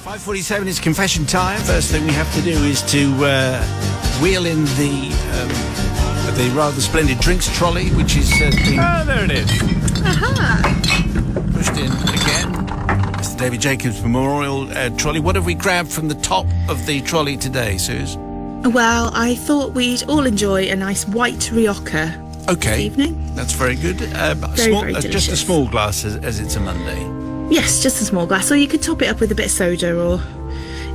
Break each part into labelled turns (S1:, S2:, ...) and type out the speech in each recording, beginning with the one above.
S1: 5:47 is confession time. First thing we have to do is to wheel in the rather splendid drinks trolley, which is being
S2: there it is.
S1: pushed in again. It's the David Jacobs Memorial trolley. What have we grabbed from the top of the trolley today, Suze?
S3: Well, I thought we'd all enjoy a nice white Rioja this evening.
S1: That's very good.
S3: Very
S1: just a
S3: delicious.
S1: small glass as it's a Monday.
S3: Yes, just a small glass. Or you could top it up with a bit of soda, or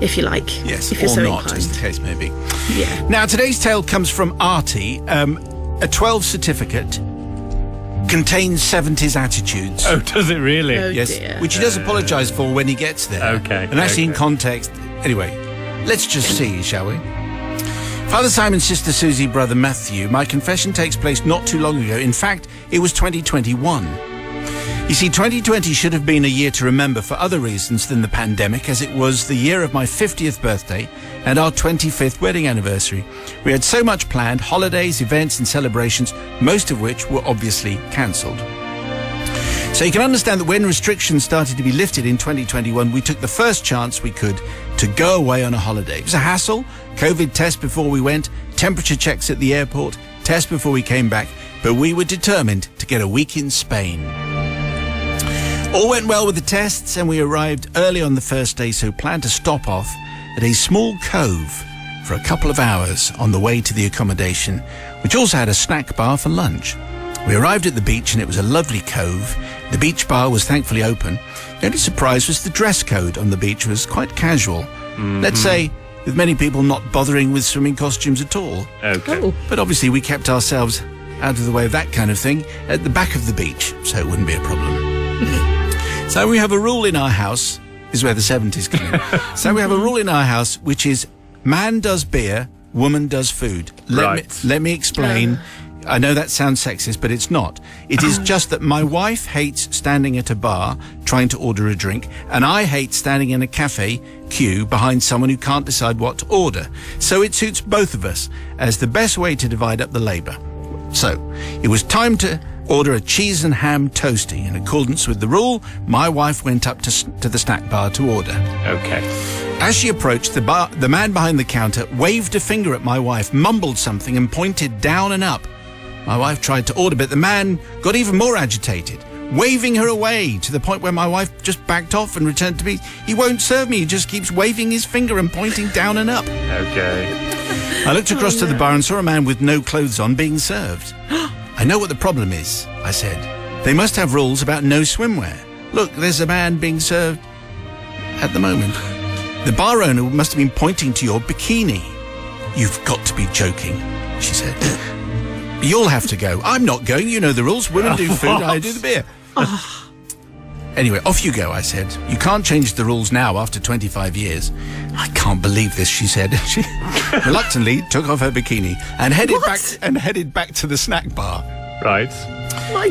S3: if you like.
S1: Yes,
S3: if you're
S1: or
S3: so
S1: not,
S3: inclined.
S1: as the case may be.
S3: Yeah.
S1: Now, today's tale comes from Artie. A 12 certificate contains 70s attitudes.
S2: Oh, does it really?
S3: Oh,
S1: Yes,
S3: dear.
S1: which he does apologise for when he gets there.
S2: Okay,
S1: And actually, in
S2: okay.
S1: context... Anyway, let's just see, shall we? Father Simon, Sister Susie, Brother Matthew, my confession takes place not too long ago. In fact, it was 2021. You see, 2020 should have been a year to remember for other reasons than the pandemic, as it was the year of my 50th birthday and our 25th wedding anniversary. We had so much planned, holidays, events and celebrations, most of which were obviously cancelled. So you can understand that when restrictions started to be lifted in 2021, we took the first chance we could to go away on a holiday. It was a hassle, COVID test before we went, temperature checks at the airport, test before we came back, but we were determined to get a week in Spain. All went well with the tests and we arrived early on the first day, so planned to stop off at a small cove for a couple of hours on the way to the accommodation, which also had a snack bar for lunch. We arrived at the beach and it was a lovely cove. The beach bar was thankfully open. The only surprise was the dress code on the beach was quite casual. Let's say, with many people not bothering with swimming costumes at all.
S2: Okay.
S3: Oh.
S1: But obviously we kept ourselves out of the way of that kind of thing at the back of the beach, so it wouldn't be a problem. So we have a rule in our house, is where the 70s come in. So we have a rule in our house, which is man does beer, woman does food. Let me explain. I know that sounds sexist, but it's not. It is just that my wife hates standing at a bar trying to order a drink, and I hate standing in a cafe queue behind someone who can't decide what to order. So it suits both of us as the best way to divide up the labour. So it was time to order a cheese and ham toasty. In accordance with the rule, my wife went up to the snack bar to order.
S2: Okay.
S1: As she approached the bar, the man behind the counter waved a finger at my wife, mumbled something and pointed down and up. My wife tried to order, but the man got even more agitated, waving her away to the point where my wife just backed off and returned to me. He won't serve me, he just keeps waving his finger and pointing down and up.
S2: Okay.
S1: I looked across to the bar and saw a man with no clothes on being served. I know what the problem is, I said. They must have rules about no swimwear. Look, there's a man being served at the moment. The bar owner must have been pointing to your bikini. You've got to be joking, she said. You'll have to go. I'm not going, you know the rules. Women do food, I do the beer. Anyway, off you go, I said. You can't change the rules now after 25 years. I can't believe this, she said. She reluctantly took off her bikini and headed back to the snack bar.
S2: Right.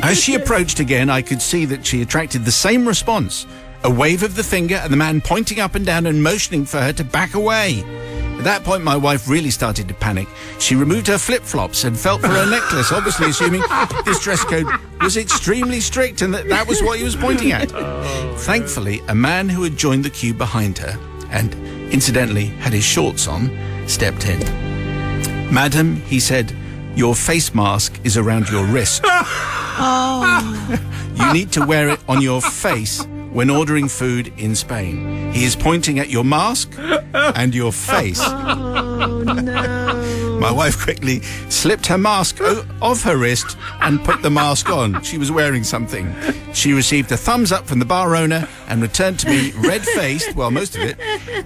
S1: As she approached again, I could see that she attracted the same response. A wave of the finger and the man pointing up and down and motioning for her to back away. At that point, my wife really started to panic. She removed her flip-flops and felt for her necklace, obviously assuming this dress code was extremely strict and that was what he was pointing at. Thankfully, a man who had joined the queue behind her, and incidentally had his shorts on, stepped in. Madam, he said, your face mask is around your wrist. You need to wear it on your face when ordering food in Spain. He is pointing at your mask and your face.
S3: Oh, no.
S1: My wife quickly slipped her mask off her wrist and put the mask on. She was wearing something. She received a thumbs up from the bar owner and returned to me red-faced, well, most of it,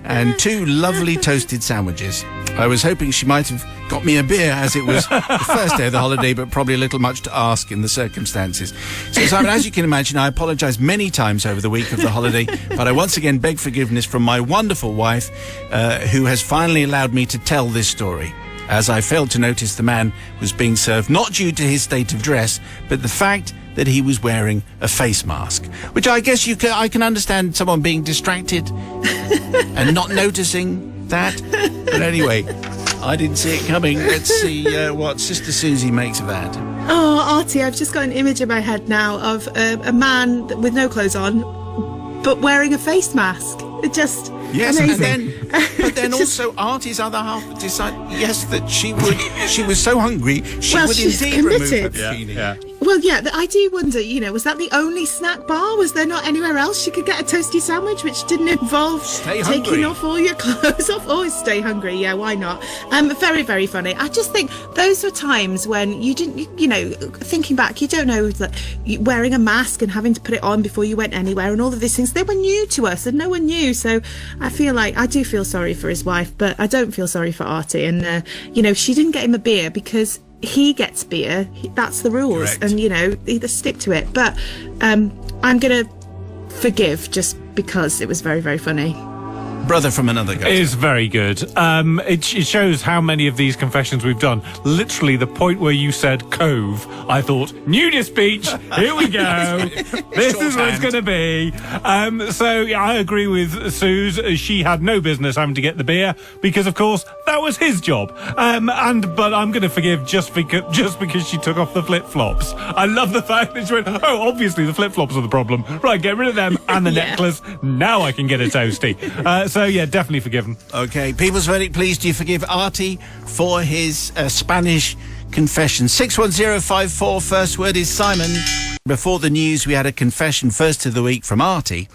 S1: and 2 lovely toasted sandwiches. I was hoping she might have got me a beer, as it was the first day of the holiday, but probably a little much to ask in the circumstances. So, Simon, as you can imagine, I apologise many times over the week of the holiday, but I once again beg forgiveness from my wonderful wife, who has finally allowed me to tell this story, as I failed to notice the man was being served not due to his state of dress, but the fact that he was wearing a face mask, which I guess I can understand someone being distracted and not noticing that. But anyway, I didn't see it coming. Let's see what Sister Susie makes of that.
S3: Oh, Artie, I've just got an image in my head now of a man with no clothes on, but wearing a face mask. It just...
S1: Yes,
S3: Amazing.
S1: but then also Artie's other half decided, yes, that she was so hungry, she would
S3: she's
S1: indeed remove her
S3: committed.
S1: bikini.
S2: Yeah.
S3: Well, yeah, I do wonder, was that the only snack bar? Was there not anywhere else she could get a toasty sandwich which didn't involve taking off all your clothes off? Always stay hungry, yeah, why not? Very, very funny. I just think those were times when you didn't, thinking back, you don't know that wearing a mask and having to put it on before you went anywhere and all of these things, they were new to us and no one knew. So I feel like I do feel sorry for his wife, but I don't feel sorry for Artie. And, she didn't get him a beer because he gets beer. That's the rules.
S1: Correct.
S3: And, either stick to it. But I'm going to forgive just because it was very, very funny.
S1: Brother from another guy.
S2: It is very good. It shows how many of these confessions we've done. Literally, the point where you said cove, I thought, nudist beach, here we go. This is what it's going to be. So I agree with Suze. She had no business having to get the beer because, of course, that was his job. But I'm going to forgive just because she took off the flip-flops. I love the fact that she went, oh, obviously the flip-flops are the problem. Right, get rid of them and the necklace. Now I can get a toasty. So, yeah, definitely forgiven.
S1: Okay, people's verdict, please. Do you forgive Artie for his Spanish confession? 61054, first word is Simon. Before the news, we had a confession first of the week from Artie,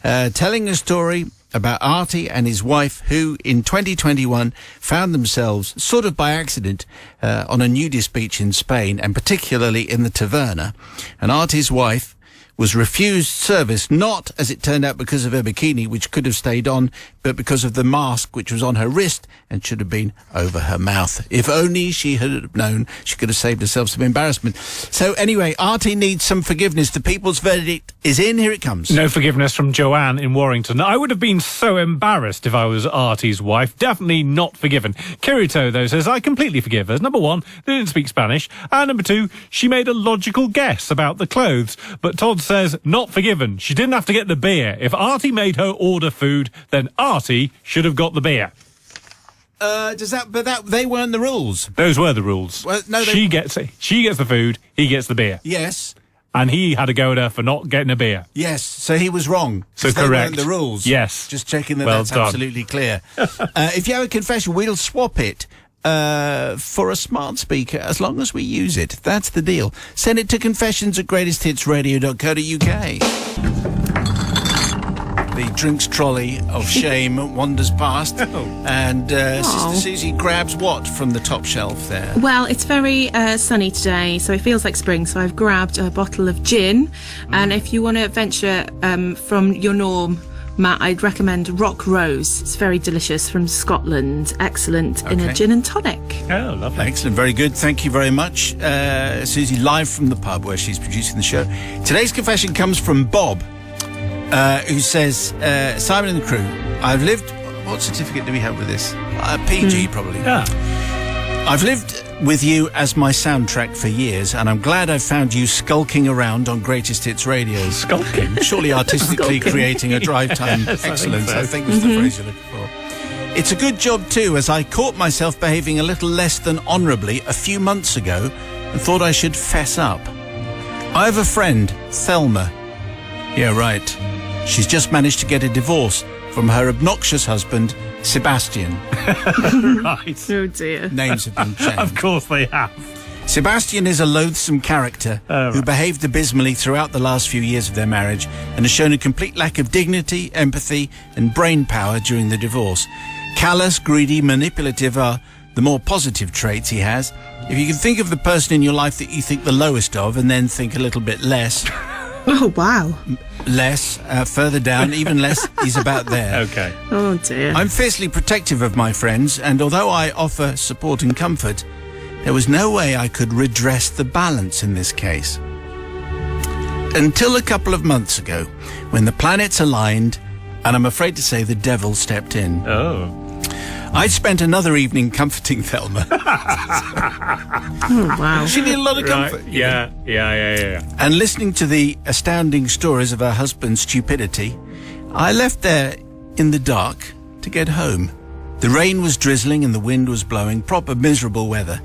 S1: telling a story about Artie and his wife who, in 2021, found themselves, sort of by accident, on a nudist beach in Spain, and particularly in the Taverna. And Artie's wife was refused service, not, as it turned out, because of her bikini, which could have stayed on, but because of the mask, which was on her wrist and should have been over her mouth. If only she had known, she could have saved herself some embarrassment. So anyway, Artie needs some forgiveness. The people's verdict is in. Here it comes.
S2: No forgiveness from Joanne in Warrington. I would have been so embarrassed if I was Artie's wife. Definitely not forgiven. Kirito, though, says, I completely forgive her. Number one, they didn't speak Spanish. And number two, she made a logical guess about the clothes. But Todd says, not forgiven. She didn't have to get the beer. If Artie made her order food, then Artie should have got the beer.
S1: They weren't the rules.
S2: Those were the rules.
S1: Well, no,
S2: she gets the food, he gets the beer.
S1: Yes.
S2: And he had to go at her for not getting a beer.
S1: Yes, so he was wrong.
S2: So
S1: they
S2: correct.
S1: weren't the rules.
S2: Yes.
S1: Just checking that
S2: Well
S1: that's
S2: done.
S1: absolutely clear. If you have a confession, we'll swap it for a smart speaker as long as we use it. That's the deal. Send it to confessions@greatesthitsradio.co.uk. The drinks trolley of shame wanders past, and Sister Susie grabs what from the top shelf there?
S3: Well, it's very sunny today, so it feels like spring. So I've grabbed a bottle of gin, and if you want to venture from your norm, Matt, I'd recommend Rock Rose. It's very delicious, from Scotland. Excellent in a gin and tonic.
S2: Oh, lovely.
S1: Excellent, very good. Thank you very much. Susie, live from the pub where she's producing the show. Today's confession comes from Bob, who says, Simon and the crew, I've lived... What certificate do we have with this? PG, probably.
S2: Yeah.
S1: I've lived with you as my soundtrack for years, and I'm glad I've found you skulking around on Greatest Hits Radio.
S2: Skulking?
S1: Surely artistically
S3: Skulking.
S1: creating a drive time excellence, I think was the phrase you're looking for. It's a good job too, as I caught myself behaving a little less than honourably a few months ago and thought I should fess up. I have a friend, Thelma. Yeah, right. She's just managed to get a divorce from her obnoxious husband, Sebastian.
S2: Right.
S3: Oh dear.
S1: Names have been changed.
S2: Of course they have.
S1: Sebastian is a loathsome character who behaved abysmally throughout the last few years of their marriage and has shown a complete lack of dignity, empathy and brain power during the divorce. Callous, greedy, manipulative are the more positive traits he has. If you can think of the person in your life that you think the lowest of and then think a little bit less...
S3: Oh, wow.
S1: Less, further down, even less, he's about there.
S2: Okay.
S3: Oh, dear.
S1: I'm fiercely protective of my friends, and although I offer support and comfort, there was no way I could redress the balance in this case. Until a couple of months ago, when the planets aligned, and I'm afraid to say the devil stepped in.
S2: Oh.
S1: I'd spent another evening comforting Thelma.
S3: Oh, wow.
S1: She needed a lot of comfort.
S2: Right. Yeah.
S1: And listening to the astounding stories of her husband's stupidity, I left there in the dark to get home. The rain was drizzling and the wind was blowing, proper miserable weather.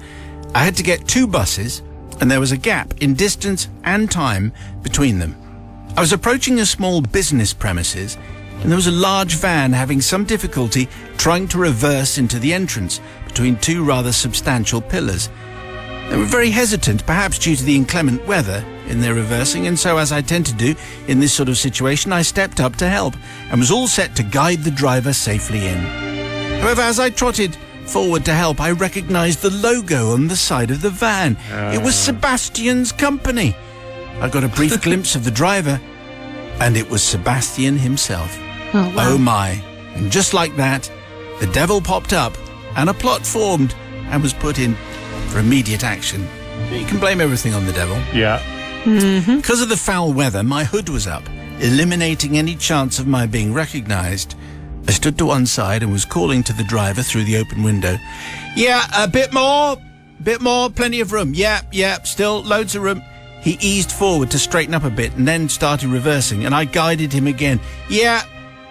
S1: I had to get 2 buses, and there was a gap in distance and time between them. I was approaching a small business premises and there was a large van having some difficulty trying to reverse into the entrance between two rather substantial pillars. They were very hesitant, perhaps due to the inclement weather, in their reversing, and so, as I tend to do in this sort of situation, I stepped up to help and was all set to guide the driver safely in. However, as I trotted forward to help, I recognised the logo on the side of the van. It was Sebastian's company. I got a brief glimpse of the driver, and it was Sebastian himself.
S3: Oh, wow.
S1: Oh my. And just like that, the devil popped up, and a plot formed and was put in for immediate action. You can blame everything on the devil.
S2: Yeah.
S1: Because of the foul weather, my hood was up, eliminating any chance of my being recognised. I stood to one side and was calling to the driver through the open window. Yeah, a bit more, plenty of room. Yeah, still loads of room. He eased forward to straighten up a bit and then started reversing, and I guided him again. Yeah,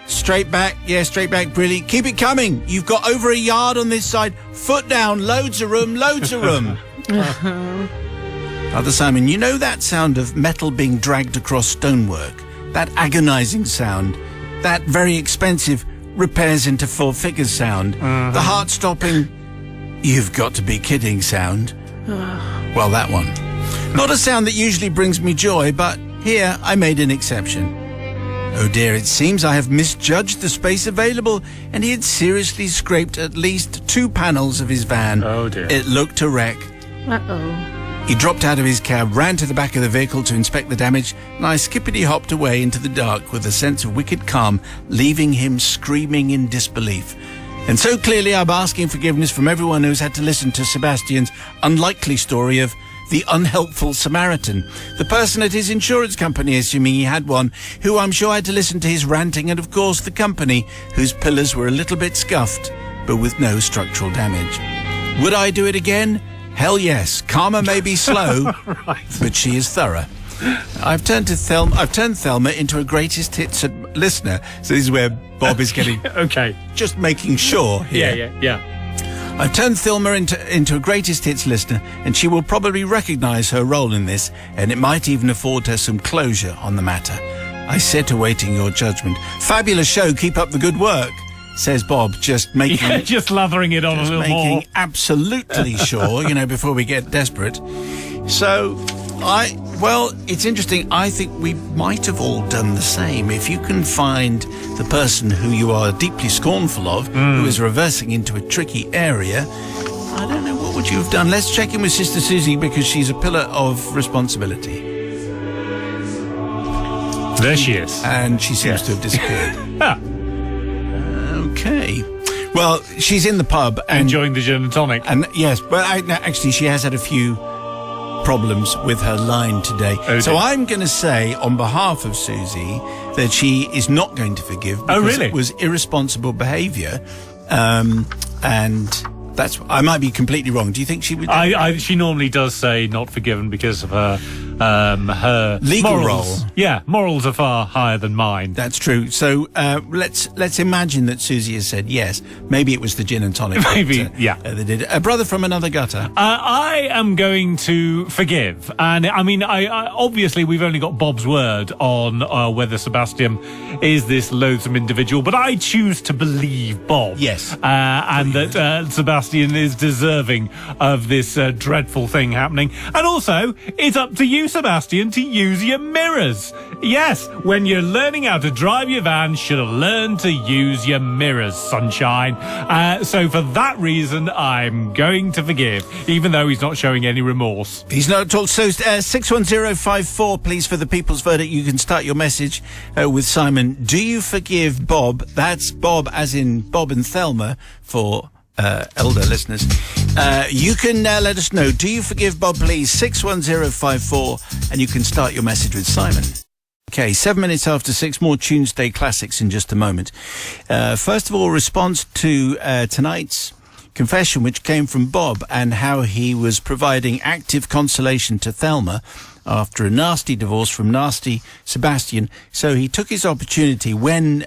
S1: straight back, brilliant. Keep it coming. You've got over a yard on this side. Foot down, loads of room. Father Simon, you know that sound of metal being dragged across stonework? That agonising sound? That very expensive repairs into four figures sound? The heart-stopping, you've got to be kidding sound? Well, that one. Not a sound that usually brings me joy, but here I made an exception. Oh dear, it seems I have misjudged the space available, and he had seriously scraped at least 2 panels of his van.
S2: Oh dear.
S1: It looked a wreck.
S3: Uh-oh.
S1: He dropped out of his cab, ran to the back of the vehicle to inspect the damage, and I skippity-hopped away into the dark with a sense of wicked calm, leaving him screaming in disbelief. And so clearly I'm asking forgiveness from everyone who's had to listen to Sebastian's unlikely story of the unhelpful Samaritan, the person at his insurance company, assuming he had one, who I'm sure had to listen to his ranting, and of course the company, whose pillars were a little bit scuffed, but with no structural damage. Would I do it again? Hell yes. Karma may be slow, but she is thorough. I've turned Thelma into a greatest hits listener. So this is where Bob is getting
S2: Okay.
S1: just making sure here.
S2: Yeah.
S1: I've turned Thelma into a greatest hits listener, and she will probably recognise her role in this, and it might even afford her some closure on the matter. I sit awaiting your judgment. Fabulous show. Keep up the good work, says Bob, just
S2: lathering it on a little more.
S1: Absolutely sure, before we get desperate. So, it's interesting. I think we might have all done the same. If you can find the person who you are deeply scornful of, who is reversing into a tricky area, I don't know, what would you have done? Let's check in with Sister Susie, because she's a pillar of responsibility.
S2: There she is.
S1: And she seems to have disappeared. Okay. Well, she's in the pub and
S2: enjoying the gin and tonic.
S1: And yes, but actually she has had a few problems with her line today. So I'm going to say on behalf of Susie that she is not going to forgive because it was irresponsible behaviour. And that's, I might be completely wrong. Do you think she would?
S2: She normally does say not forgiven because of her
S1: legal
S2: morals.
S1: role.
S2: Yeah, morals are far higher than mine.
S1: That's true. So let's imagine that Susie has said yes. Maybe it was the gin and tonic.
S2: Maybe,
S1: they did. A brother from another gutter.
S2: I am going to forgive, and I mean, I obviously we've only got Bob's word on whether Sebastian is this loathsome individual, but I choose to believe Bob.
S1: Yes,
S2: and that Sebastian is deserving of this dreadful thing happening. And also, it's up to you, Sebastian, to use your mirrors. Yes, when you're learning how to drive your van, should have learned to use your mirrors, sunshine. So for that reason, I'm going to forgive, even though he's not showing any remorse.
S1: He's not at all. So 61054, please, for the People's Verdict. You can start your message with Simon. Do you forgive Bob? That's Bob as in Bob and Thelma for elder listeners. You can let us know. Do you forgive Bob, please? 61054, and you can start your message with Simon. Okay, 7 minutes after 6, more Tuesday classics in just a moment. First of all, response to tonight's confession, which came from Bob, and how he was providing active consolation to Thelma after a nasty divorce from nasty Sebastian. So he took his opportunity when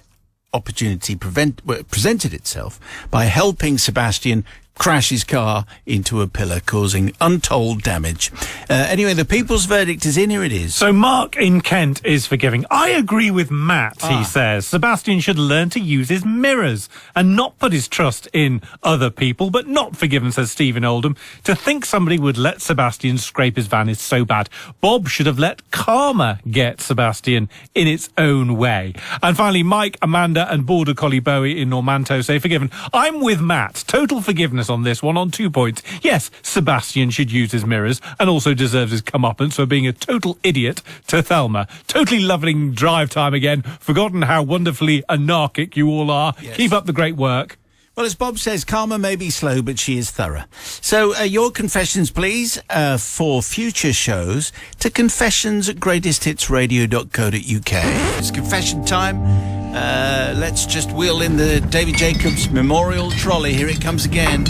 S1: opportunity presented itself by helping Sebastian crash his car into a pillar, causing untold damage. Anyway, the people's verdict is in. Here it is.
S2: So Mark in Kent is forgiving. I agree with Matt, he says. Sebastian should learn to use his mirrors and not put his trust in other people, but not forgiven, says Stephen Oldham. To think somebody would let Sebastian scrape his van is so bad. Bob should have let karma get Sebastian in its own way. And finally, Mike, Amanda and Border Collie Bowie in Normanto say forgiven. I'm with Matt. Total forgiveness on this one on 2 points. Yes, Sebastian should use his mirrors and also deserves his comeuppance for being a total idiot to Thelma. Totally loving drive time again. Forgotten how wonderfully anarchic you all are.
S1: Yes.
S2: Keep up the great work.
S1: Well, as Bob says, karma may be slow, but she is thorough. So your confessions, please, for future shows to confessions@greatesthitsradio.co.uk. It's confession time. Let's just wheel in the David Jacobs Memorial Trolley. Here it comes again.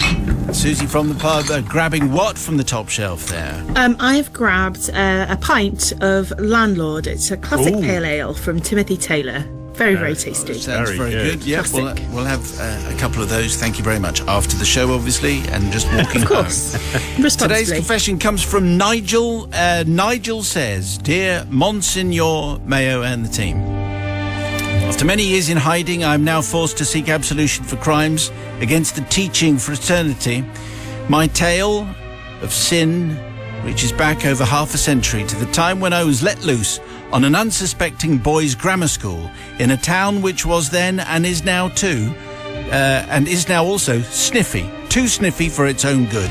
S1: Susie from the pub grabbing what from the top shelf there?
S3: I've grabbed a pint of Landlord. It's a classic pale ale from Timothy Taylor. Very tasty.
S1: Sounds very good. Yeah,
S3: Classic.
S1: we'll have a couple of those. Thank you very much. After the show, obviously, and just walking
S3: Of course.
S1: home.
S3: Responsibly.
S1: Today's confession comes from Nigel. Nigel says, "Dear Monsignor Mayo and the team, after many years in hiding, I am now forced to seek absolution for crimes against the teaching fraternity. My tale of sin reaches back over half a century to the time when I was let loose on an unsuspecting boys' grammar school in a town which was then and is now also sniffy, too sniffy for its own good.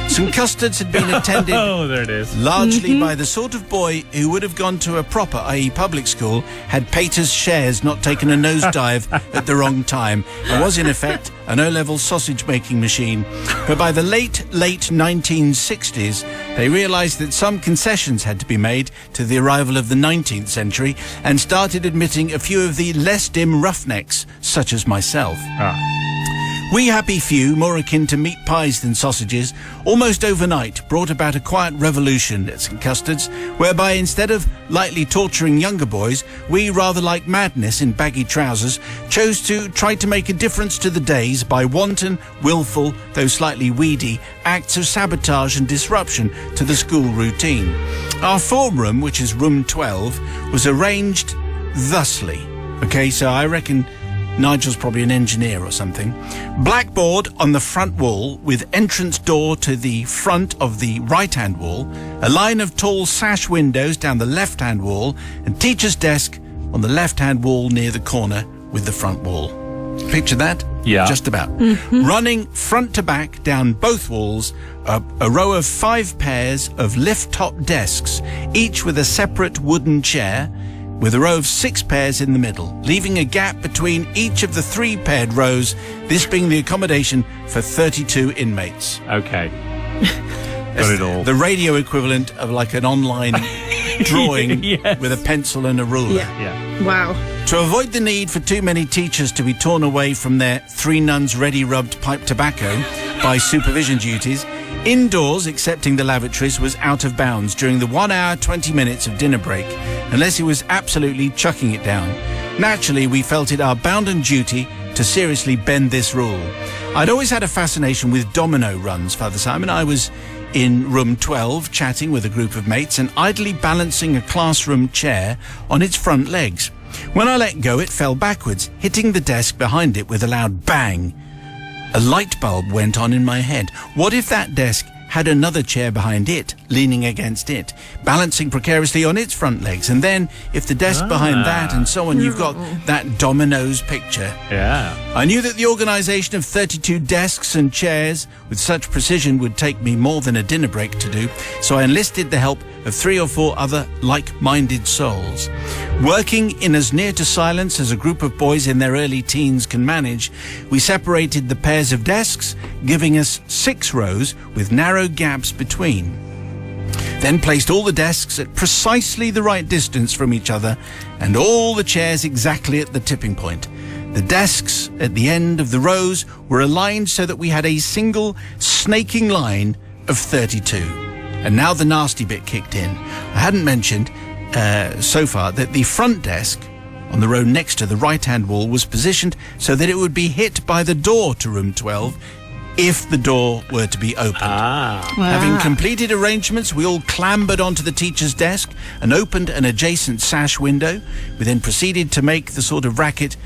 S1: Some custards had been attended
S2: there it is.
S1: largely by the sort of boy who would have gone to a proper, i.e. public school, had Pater's shares not taken a nosedive at the wrong time, and was in effect an O-level sausage-making machine. But by the late 1960s, they realised that some concessions had to be made to the arrival of the 19th century and started admitting a few of the less dim roughnecks, such as myself. We happy few, more akin to meat pies than sausages, almost overnight brought about a quiet revolution at St. Custard's, whereby instead of lightly torturing younger boys, we, rather like madness in baggy trousers, chose to try to make a difference to the days by wanton, willful, though slightly weedy, acts of sabotage and disruption to the school routine. Our form room, which is room 12, was arranged thusly. Okay, so I reckon Nigel's probably an engineer or something. Blackboard on the front wall with entrance door to the front of the right-hand wall, a line of tall sash windows down the left-hand wall, and teacher's desk on the left-hand wall near the corner with the front wall. Picture that?
S2: Yeah.
S1: Just about. Running front to back down both walls, a row of 5 pairs of lift-top desks, each with a separate wooden chair, with a row of 6 pairs in the middle, leaving a gap between each of the 3 paired rows, this being the accommodation for 32 inmates.
S2: Okay. Got it all.
S1: The radio equivalent of like an online drawing
S2: Yes.
S1: with a pencil and a ruler.
S2: Yeah.
S3: Wow.
S1: To avoid the need for too many teachers to be torn away from their 3 nuns ready-rubbed pipe tobacco by supervision duties, indoors, excepting the lavatories, was out of bounds during the 1 hour, 20 minutes of dinner break, unless it was absolutely chucking it down. Naturally, we felt it our bounden duty to seriously bend this rule. I'd always had a fascination with domino runs, Father Simon. I was in room 12 chatting with a group of mates and idly balancing a classroom chair on its front legs. When I let go, it fell backwards, hitting the desk behind it with a loud bang. A light bulb went on in my head. What if that desk had another chair behind it, leaning against it, balancing precariously on its front legs? And then, if the desk behind that and so on, you've got that dominoes picture.
S2: Yeah.
S1: I knew that the organisation of 32 desks and chairs with such precision would take me more than a dinner break to do, so I enlisted the help of 3 or 4 other like-minded souls. Working in as near to silence as a group of boys in their early teens can manage, we separated the pairs of desks, giving us 6 rows with narrow gaps between. Then placed all the desks at precisely the right distance from each other and all the chairs exactly at the tipping point. The desks at the end of the rows were aligned so that we had a single snaking line of 32. And now the nasty bit kicked in. I hadn't mentioned so far that the front desk on the row next to the right-hand wall was positioned so that it would be hit by the door to room 12 if the door were to be opened. Having completed arrangements, we all clambered onto the teacher's desk and opened an adjacent sash window. We then proceeded to make the sort of racket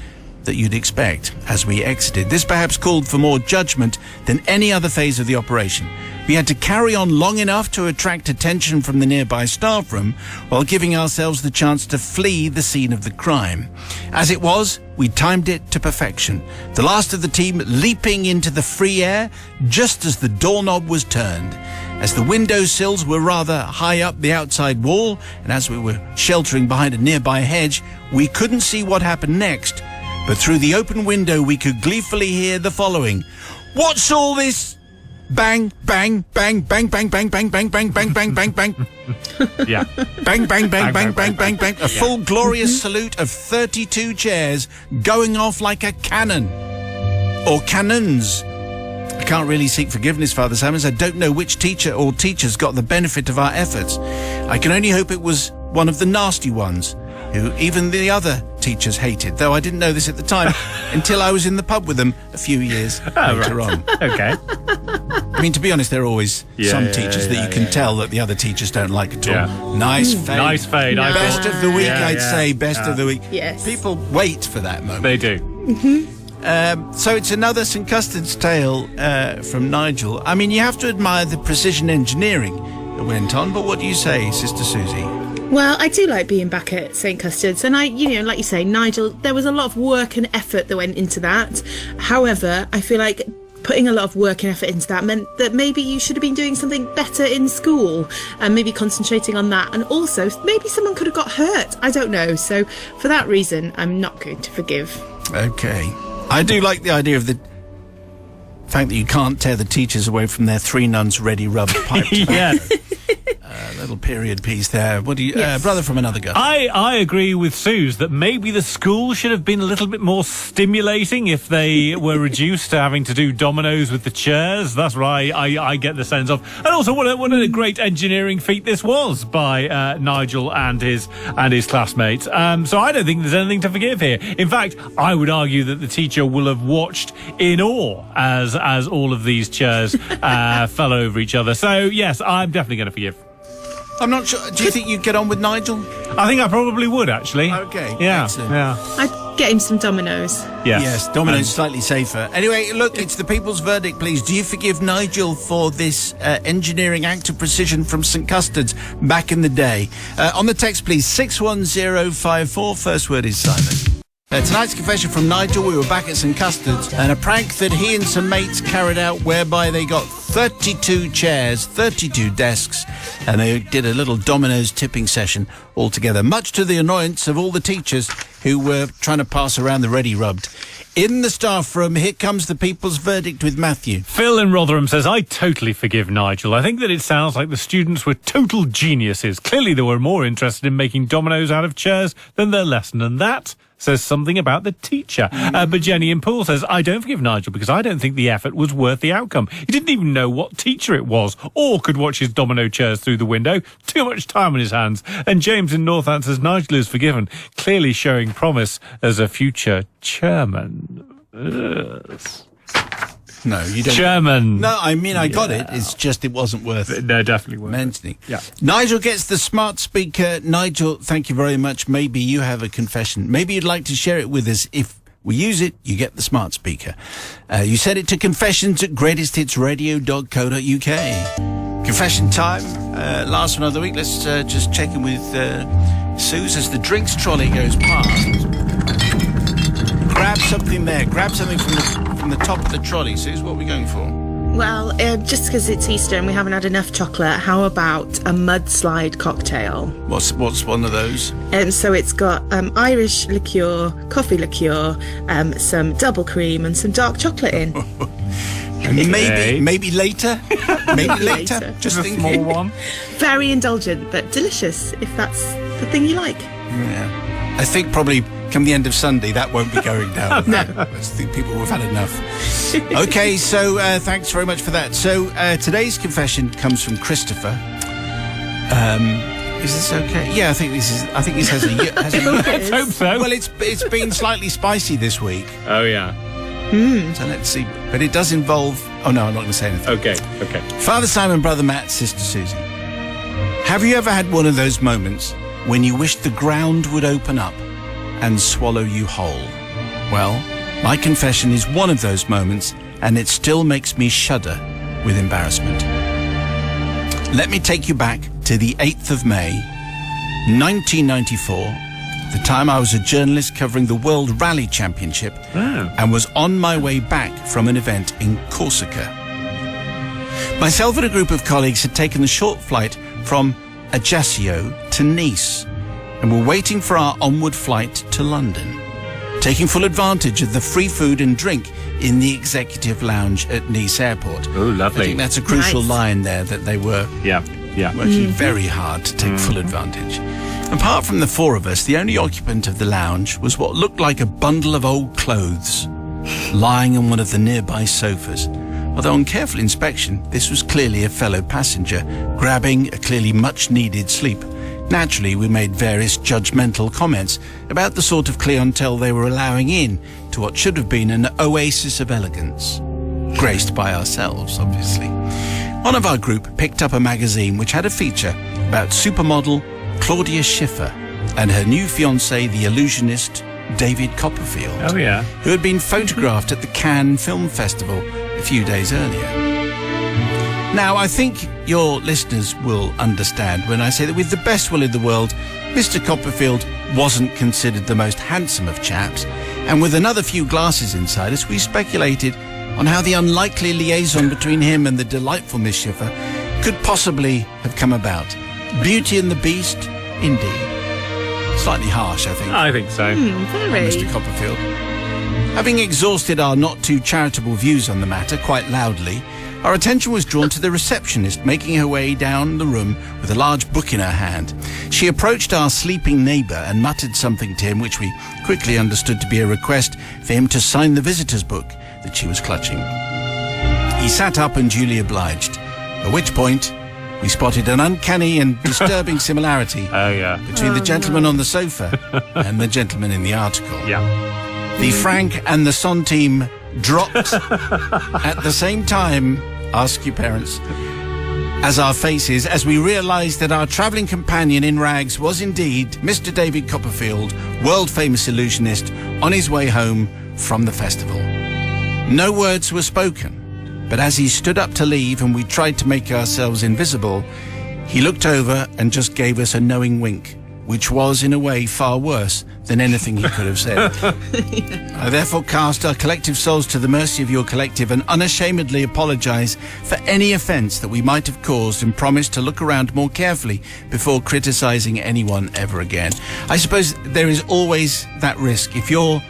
S1: that you'd expect as we exited. This perhaps called for more judgment than any other phase of the operation. We had to carry on long enough to attract attention from the nearby staff room while giving ourselves the chance to flee the scene of the crime. As it was, we timed it to perfection. The last of the team leaping into the free air just as the doorknob was turned. As the windowsills were rather high up the outside wall, and as we were sheltering behind a nearby hedge, we couldn't see what happened next. But through the open window, we could gleefully hear the following. What's all this? Bang, bang, bang, bang, bang, bang, bang, bang, bang, bang, bang, bang, bang.
S2: Yeah.
S1: Bang, bang, bang, bang, bang, bang, bang. A full glorious salute of 32 chairs going off like a cannon. Or cannons. I can't really seek forgiveness, Father Simons. I don't know which teacher or teachers got the benefit of our efforts. I can only hope it was one of the nasty ones, who even the other teachers hated, though I didn't know this at the time until I was in the pub with them a few years later on.
S2: Okay.
S1: I mean, to be honest, there are always some teachers that you can tell that the other teachers don't like at all.
S2: Yeah.
S1: Nice fade.
S2: Nice fade.
S3: No.
S2: I
S1: Best
S2: thought.
S1: of the week,
S2: Yeah,
S1: I'd
S2: yeah.
S1: say. Best of the week.
S3: Yes.
S1: People wait for that moment.
S2: They do.
S1: So it's another St Custard's tale from Nigel. I mean, you have to admire the precision engineering that went on, but what do you say, Sister Susie?
S3: Well, I do like being back at St Custard's, and like you say, Nigel, there was a lot of work and effort that went into that. However, I feel like putting a lot of work and effort into that meant that maybe you should have been doing something better in school and maybe concentrating on that. And also, maybe someone could have got hurt. I don't know. So for that reason, I'm not going to forgive.
S1: Okay. I do like the idea of the fact that you can't tear the teachers away from their three nuns ready rubbed pipe.
S2: Yeah.
S1: Little period piece there. What do you,
S3: Yes.
S1: brother from another guy?
S2: I agree with Suze that maybe the school should have been a little bit more stimulating if they were reduced to having to do dominoes with the chairs. That's what I get the sense of. And also, what a great engineering feat this was by Nigel and his classmates. So I don't think there's anything to forgive here. In fact, I would argue that the teacher will have watched in awe as all of these chairs fell over each other. So yes, I'm definitely going to forgive.
S1: I'm not sure. Do you think you'd get on with Nigel?
S2: I think I probably would, actually.
S1: Okay,
S2: Yeah.
S1: excellent.
S2: Yeah.
S3: I'd get him some dominoes.
S2: Yes.
S1: Domino's slightly safer. Anyway, look, it's the people's verdict, please. Do you forgive Nigel for this engineering act of precision from St Custard's back in the day? On the text, please, 61054. First word is Simon. Tonight's confession from Nigel. We were back at St Custard's and a prank that he and some mates carried out whereby they got 32 chairs, 32 desks, and they did a little dominoes tipping session all together, much to the annoyance of all the teachers who were trying to pass around the ready rubbed. In the staff room, here comes the people's verdict with Matthew.
S2: Phil in Rotherham says, I totally forgive Nigel. I think that it sounds like the students were total geniuses. Clearly they were more interested in making dominoes out of chairs than their lesson, and that says something about the teacher. But Jenny in Poole says, I don't forgive Nigel because I don't think the effort was worth the outcome. He didn't even know what teacher it was or could watch his domino chairs through the window. Too much time on his hands. And James in Northant says, Nigel is forgiven, clearly showing promise as a future chairman.
S1: No, you don't.
S2: Chairman.
S1: No, I mean, I got it. It's just it wasn't worth
S2: No, definitely weren't.
S1: mentioning.
S2: Yeah.
S1: Nigel gets the smart speaker. Nigel, thank you very much. Maybe you have a confession. Maybe you'd like to share it with us. If we use it, you get the smart speaker. You send it to confessions@greatesthitsradio.co.uk. Confession time. Last one of the week. Let's just check in with Suze as the drinks trolley goes past. Grab something there. Grab something from the top of the trolley. Suze, what are we going for?
S3: Well, just because it's Easter and we haven't had enough chocolate, how about a mudslide cocktail?
S1: What's one of those?
S3: So it's got Irish liqueur, coffee liqueur, some double cream and some dark chocolate in.
S1: Maybe later. Maybe later.
S3: Later.
S1: Just
S2: a
S1: thinking.
S2: small one.
S3: Very indulgent, but delicious, if that's the thing you like.
S1: Yeah. I think probably come the end of Sunday, that won't be going down.
S3: No.
S1: I think people have had enough. Okay, so thanks very much for that. So today's confession comes from Christopher. Is this okay? Yeah, I think this has a.
S2: Let's hope so.
S1: Well, it's been slightly spicy this week,
S2: Oh, yeah.
S1: so let's see. But it does involve. Oh, no, I'm not going to say anything.
S2: Okay.
S1: Father Simon, Brother Matt, Sister Susie. Have you ever had one of those moments when you wish the ground would open up and swallow you whole? Well, my confession is one of those moments, and it still makes me shudder with embarrassment. Let me take you back to the 8th of May, 1994, the time I was a journalist covering the World Rally Championship and was on my way back from an event in Corsica. Myself and a group of colleagues had taken the short flight from Ajaccio to Nice and were waiting for our onward flight to London, taking full advantage of the free food and drink in the executive lounge at Nice Airport.
S2: Oh, lovely.
S1: I think that's a crucial line there, that they were working very hard to take full advantage. Apart from the four of us, the only occupant of the lounge was what looked like a bundle of old clothes lying on one of the nearby sofas. Although on careful inspection, this was clearly a fellow passenger grabbing a clearly much-needed sleep. Naturally, we made various judgmental comments about the sort of clientele they were allowing in to what should have been an oasis of elegance. Graced by ourselves, obviously. One of our group picked up a magazine which had a feature about supermodel Claudia Schiffer and her new fiancé, the illusionist David Copperfield.
S2: Oh, yeah.
S1: Who had been photographed at the Cannes Film Festival a few days earlier. Now, I think your listeners will understand when I say that with the best will in the world, Mr. Copperfield wasn't considered the most handsome of chaps, and with another few glasses inside us, we speculated on how the unlikely liaison between him and the delightful Miss Schiffer could possibly have come about. Beauty and the Beast, indeed. Slightly harsh, I think.
S2: I think so.
S3: Very.
S1: Mr. Copperfield. Having exhausted our not too charitable views on the matter quite loudly, our attention was drawn to the receptionist making her way down the room with a large book in her hand. She approached our sleeping neighbour and muttered something to him, which we quickly understood to be a request for him to sign the visitor's book that she was clutching. He sat up and duly obliged, at which point we spotted an uncanny and disturbing similarity between the gentleman on the sofa and the gentleman in the article. The Frank and the Centime dropped at the same time, ask your parents, as our faces, as we realised that our travelling companion in rags was indeed Mr. David Copperfield, world-famous illusionist, on his way home from the festival. No words were spoken, but as he stood up to leave and we tried to make ourselves invisible, he looked over and just gave us a knowing wink, which was, in a way, far worse than anything he could have said. I therefore cast our collective souls to the mercy of your collective and unashamedly apologise for any offence that we might have caused, and promise to look around more carefully before criticising anyone ever again. I suppose there is always that risk if you're...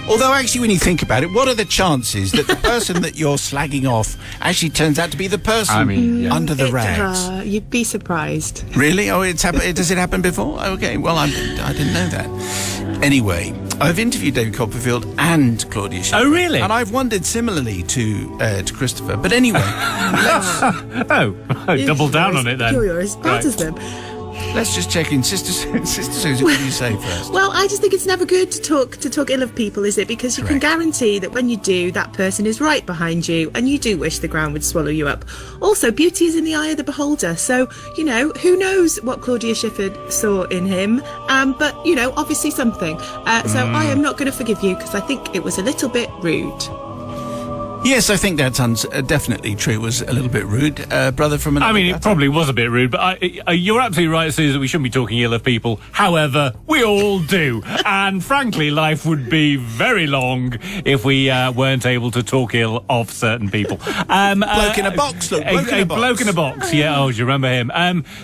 S1: Although, actually, when you think about it, what are the chances that the person that you're slagging off actually turns out to be the person under the rags?
S3: You'd be surprised.
S1: Really? Oh, does it happen before? Okay, well, I didn't know that. Anyway, I've interviewed David Copperfield and Claudia Schiffer.
S2: Oh, really?
S1: And I've wondered similarly to Christopher. But anyway, let's...
S2: double down on it then.
S3: You're as bad as them.
S1: Let's just check in. Sister Susie, what do you say first?
S3: Well, I just think it's never good to talk ill of people, is it? Because you can guarantee that when you do, that person is right behind you, and you do wish the ground would swallow you up. Also, beauty is in the eye of the beholder. So, who knows what Claudia Schiffer saw in him? But, obviously something. So I am not going to forgive you because I think it was a little bit rude.
S1: Yes, I think that's definitely true. It was a little bit rude. Brother from another...
S2: it probably was a bit rude, but you're absolutely right, Susan, that we shouldn't be talking ill of people. However, we all do. And frankly, life would be very long if we weren't able to talk ill of certain people.
S1: Bloke in a box, look.
S2: Bloke in a box, yeah. Oh, do you remember him?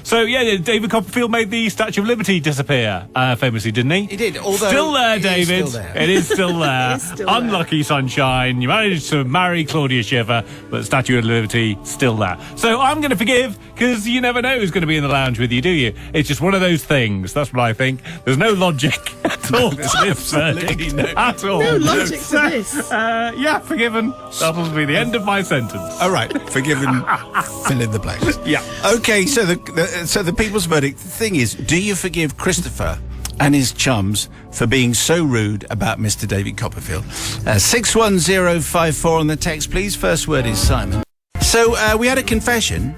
S2: David Copperfield made the Statue of Liberty disappear, famously, didn't he?
S1: He did, although...
S2: Still there, David.
S1: It is still there.
S2: It is still there. Unlucky sunshine. You managed to marry Claudia Schiffer, but Statue of Liberty still there. So I'm going to forgive, because you never know who's going to be in the lounge with you, do you? It's just one of those things. That's what I think. There's no logic at all to this verdict. At all.
S3: No logic to this.
S2: Forgiven. That'll be the end of my sentence.
S1: All right, forgiven. Fill in the blanks.
S2: Yeah.
S1: Okay, so the people's verdict. The thing is, do you forgive Christopher and his chums for being so rude about Mr. David Copperfield. 61054 on the text, please. First word is Simon. So we had a confession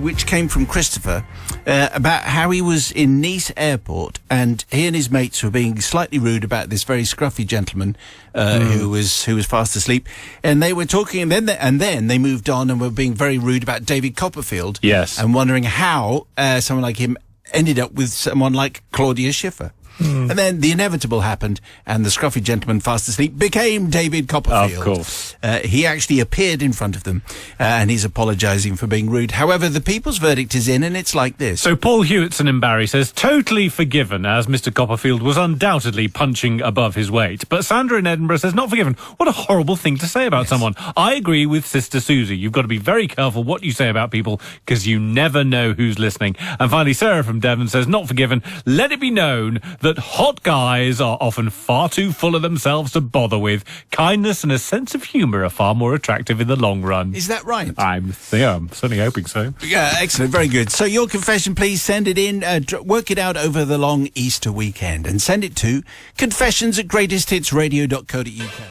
S1: which came from Christopher about how he was in Nice airport and he and his mates were being slightly rude about this very scruffy gentleman who was fast asleep, and they were talking, and then they moved on and were being very rude about David Copperfield.
S2: Yes,
S1: and wondering how someone like him ended up with someone like Claudia Schiffer. And then the inevitable happened, and the scruffy gentleman fast asleep became David Copperfield.
S2: Of course.
S1: He actually appeared in front of them, and he's apologising for being rude. However, the people's verdict is in, and it's like this.
S2: So Paul Hewitson in Barry says, totally forgiven, as Mr. Copperfield was undoubtedly punching above his weight. But Sandra in Edinburgh says, not forgiven. What a horrible thing to say about someone. I agree with Sister Susie. You've got to be very careful what you say about people, because you never know who's listening. And finally, Sarah from Devon says, not forgiven. Let it be known that hot guys are often far too full of themselves to bother with. Kindness and a sense of humour are far more attractive in the long run.
S1: Is that right?
S2: I'm certainly hoping so.
S1: Yeah, excellent. Very good. So your confession, please send it in. Work it out over the long Easter weekend and send it to confessions@greatesthitsradio.co.uk.